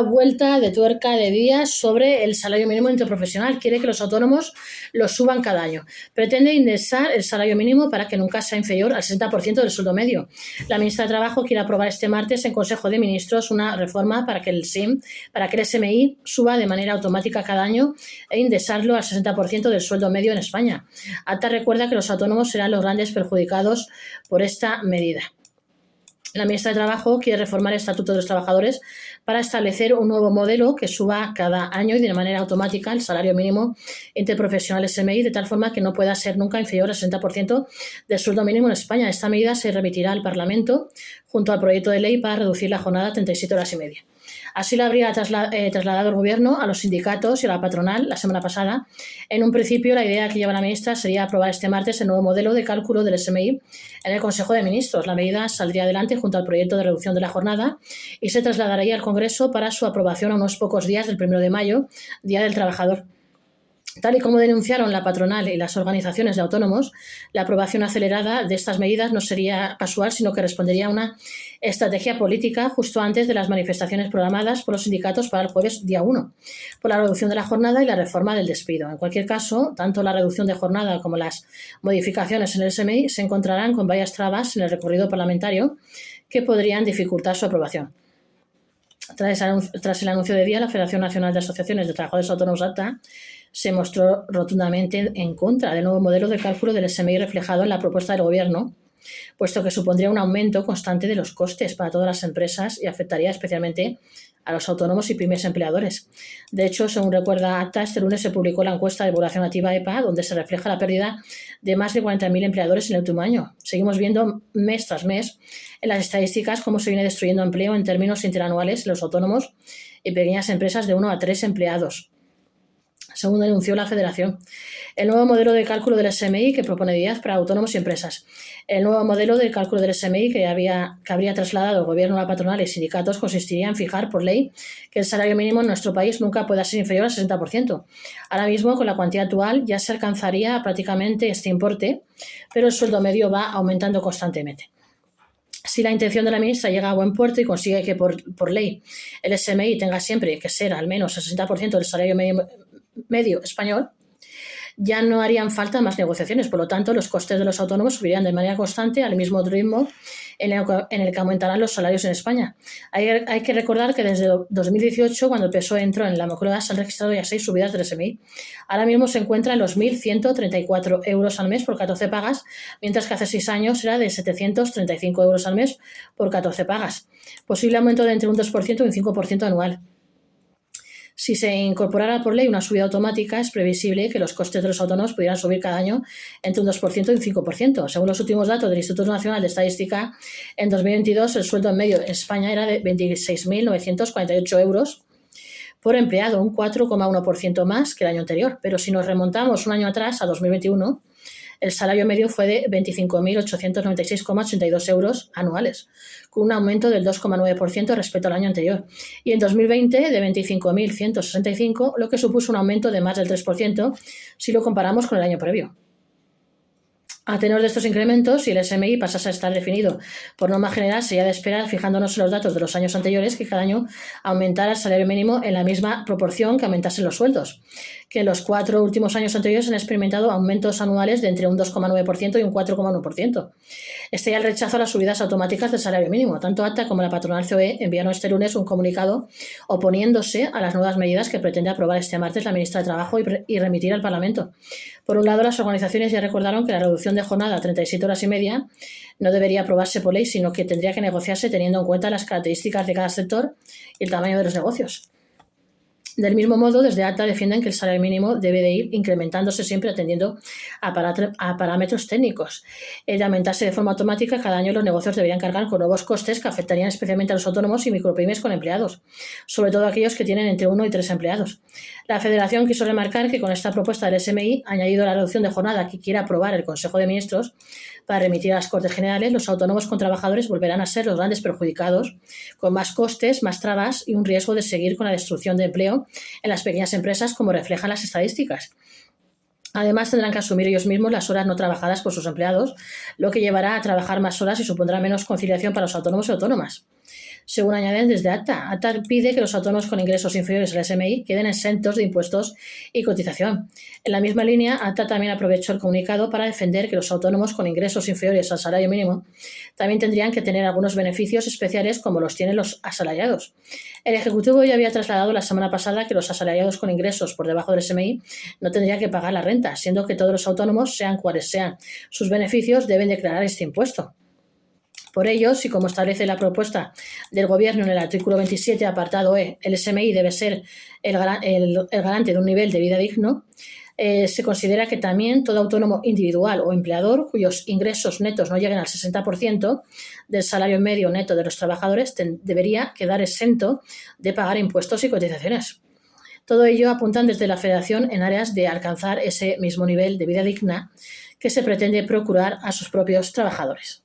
Vuelta de tuerca de días sobre el salario mínimo interprofesional. Quiere que los autónomos lo suban cada año. Pretende indexar el salario mínimo para que nunca sea inferior al 60% del sueldo medio. La ministra de Trabajo quiere aprobar este martes en Consejo de Ministros una reforma para que el SMI suba de manera automática cada año e indexarlo al 60% del sueldo medio en España. ATA recuerda que los autónomos serán los grandes perjudicados por esta medida. La ministra de Trabajo quiere reformar el Estatuto de los Trabajadores para establecer un nuevo modelo que suba cada año y de manera automática el salario mínimo interprofesional SMI, de tal forma que no pueda ser nunca inferior al 60% del sueldo mínimo en España. Esta medida se remitirá al Parlamento junto al proyecto de ley para reducir la jornada a 37 horas y media. Así lo habría trasladado el Gobierno a los sindicatos y a la patronal la semana pasada. En un principio, la idea que lleva la ministra sería aprobar este martes el nuevo modelo de cálculo del SMI en el Consejo de Ministros. La medida saldría adelante junto al proyecto de reducción de la jornada y se trasladaría al Congreso para su aprobación a unos pocos días del 1 de mayo, Día del Trabajador. Tal y como denunciaron la patronal y las organizaciones de autónomos, la aprobación acelerada de estas medidas no sería casual, sino que respondería a una estrategia política justo antes de las manifestaciones programadas por los sindicatos para el jueves día 1, por la reducción de la jornada y la reforma del despido. En cualquier caso, tanto la reducción de jornada como las modificaciones en el SMI se encontrarán con varias trabas en el recorrido parlamentario que podrían dificultar su aprobación. Tras el anuncio de día, la Federación Nacional de Asociaciones de Trabajadores Autónomos ATA se mostró rotundamente en contra del nuevo modelo de cálculo del SMI reflejado en la propuesta del Gobierno, puesto que supondría un aumento constante de los costes para todas las empresas y afectaría especialmente a los autónomos y pymes empleadores. De hecho, según recuerda ATA, este lunes se publicó la encuesta de población activa EPA, donde se refleja la pérdida de más de 40.000 empleadores en el último año. Seguimos viendo mes tras mes en las estadísticas cómo se viene destruyendo empleo en términos interanuales en los autónomos y pequeñas empresas de 1 a 3 empleados, según denunció la Federación. El nuevo modelo de cálculo del SMI que propone Díaz para autónomos y empresas. El nuevo modelo de cálculo del SMI que habría trasladado el Gobierno a la patronal y sindicatos consistiría en fijar por ley que el salario mínimo en nuestro país nunca pueda ser inferior al 60%. Ahora mismo, con la cuantía actual, ya se alcanzaría prácticamente este importe, pero el sueldo medio va aumentando constantemente. Si la intención de la ministra llega a buen puerto y consigue que por ley el SMI tenga siempre que ser al menos el 60% del salario medio español, ya no harían falta más negociaciones. Por lo tanto, los costes de los autónomos subirían de manera constante al mismo ritmo en el que aumentarán los salarios en España. Hay que recordar que desde 2018, cuando el PSOE entró en la Moncloa, se han registrado ya 6 subidas del SMI. Ahora mismo se encuentra en los 1.134 euros al mes por 14 pagas, mientras que hace 6 años era de 735 euros al mes por 14 pagas. Posible aumento de entre un 2% y un 5% anual. Si se incorporara por ley una subida automática, es previsible que los costes de los autónomos pudieran subir cada año entre un 2% y un 5%. Según los últimos datos del Instituto Nacional de Estadística, en 2022 el sueldo en medio en España era de 26.948 euros por empleado, un 4,1% más que el año anterior. Pero si nos remontamos un año atrás, a 2021, el salario medio fue de 25.896,82 euros anuales, con un aumento del 2,9% respecto al año anterior. Y en 2020 de 25.165, lo que supuso un aumento de más del 3% si lo comparamos con el año previo. A tenor de estos incrementos, si el SMI pasase a estar definido por norma general, sería de esperar, fijándonos en los datos de los años anteriores, que cada año aumentara el salario mínimo en la misma proporción que aumentasen los sueldos, que en los 4 últimos años anteriores han experimentado aumentos anuales de entre un 2,9% y un 4,1%. Este ya el rechazo a las subidas automáticas del salario mínimo. Tanto ATA como la patronal COE enviaron este lunes un comunicado oponiéndose a las nuevas medidas que pretende aprobar este martes la ministra de Trabajo y remitir al Parlamento. Por un lado, las organizaciones ya recordaron que la reducción de jornada a 37 horas y media no debería aprobarse por ley, sino que tendría que negociarse teniendo en cuenta las características de cada sector y el tamaño de los negocios. Del mismo modo, desde ATA defienden que el salario mínimo debe de ir incrementándose siempre atendiendo a parámetros técnicos. El de aumentarse de forma automática, cada año los negocios deberían cargar con nuevos costes que afectarían especialmente a los autónomos y micropymes con empleados, sobre todo aquellos que tienen entre 1 y 3 empleados. La Federación quiso remarcar que con esta propuesta del SMI, añadido a la reducción de jornada que quiere aprobar el Consejo de Ministros para remitir a las Cortes Generales, los autónomos con trabajadores volverán a ser los grandes perjudicados, con más costes, más trabas y un riesgo de seguir con la destrucción de empleo en las pequeñas empresas, como reflejan las estadísticas. Además, tendrán que asumir ellos mismos las horas no trabajadas por sus empleados, lo que llevará a trabajar más horas y supondrá menos conciliación para los autónomos y autónomas. Según añaden desde ACTA, ACTA pide que los autónomos con ingresos inferiores al SMI queden exentos de impuestos y cotización. En la misma línea, ACTA también aprovechó el comunicado para defender que los autónomos con ingresos inferiores al salario mínimo también tendrían que tener algunos beneficios especiales como los tienen los asalariados. El Ejecutivo ya había trasladado la semana pasada que los asalariados con ingresos por debajo del SMI no tendrían que pagar la renta, siendo que todos los autónomos, sean cuales sean sus beneficios, deben declarar este impuesto. Por ello, si como establece la propuesta del Gobierno en el artículo 27, apartado E, el SMI debe ser el garante de un nivel de vida digno, se considera que también todo autónomo individual o empleador cuyos ingresos netos no lleguen al 60% del salario medio neto de los trabajadores debería quedar exento de pagar impuestos y cotizaciones. Todo ello apuntan desde la Federación en aras de alcanzar ese mismo nivel de vida digna que se pretende procurar a sus propios trabajadores.